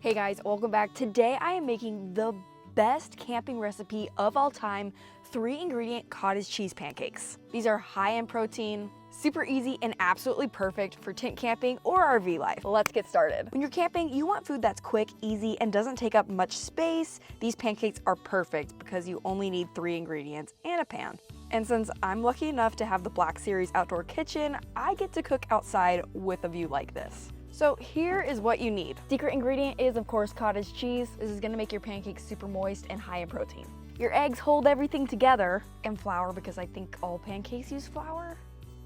Hey guys, welcome back. Today I am making the best camping recipe of all time, 3-ingredient cottage cheese pancakes. These are high in protein, super easy, and absolutely perfect for tent camping or RV life. Let's get started. When you're camping, you want food that's quick, easy, and doesn't take up much space. These pancakes are perfect because you only need 3 ingredients and a pan. And since I'm lucky enough to have the Black Series outdoor kitchen, I get to cook outside with a view like this. So here is what you need. Secret ingredient is, of course, cottage cheese. This is gonna make your pancakes super moist and high in protein. Your eggs hold everything together, and flour, because I think all pancakes use flour.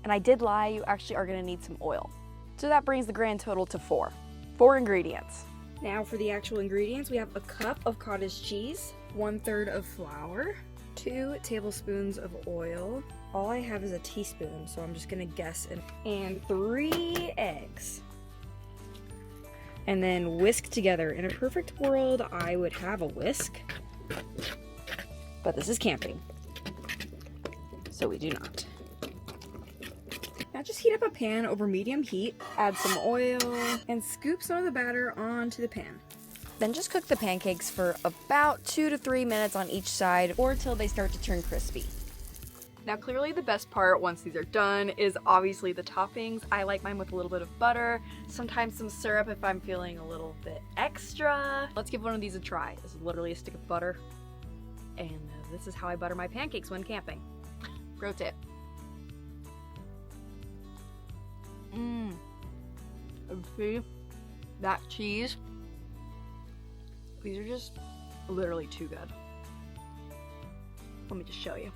And I did lie, you actually are gonna need some oil. So that brings the grand total to 4. 4 ingredients. Now for the actual ingredients, we have a cup of cottage cheese, 1/3 of flour, 2 tablespoons of oil. All I have is a teaspoon, so I'm just gonna guess, and 3 eggs. And then whisk together. In a perfect world, I would have a whisk, but this is camping, so we do not. Now just heat up a pan over medium heat, add some oil, and scoop some of the batter onto the pan. Then just cook the pancakes for about 2 to 3 minutes on each side, or till they start to turn crispy. Now clearly the best part once these are done is obviously the toppings. I like mine with a little bit of butter, sometimes some syrup if I'm feeling a little bit extra. Let's give one of these a try. This is literally a stick of butter, and this is how I butter my pancakes when camping. Pro tip. And see, that cheese, these are just literally too good. Let me just show you.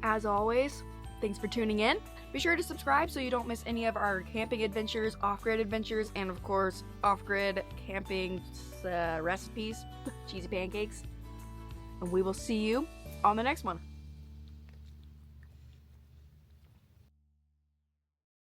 As always, thanks for tuning in. Be sure to subscribe so you don't miss any of our camping adventures, off-grid adventures, and of course, off-grid camping recipes, cheesy pancakes. And we will see you on the next one.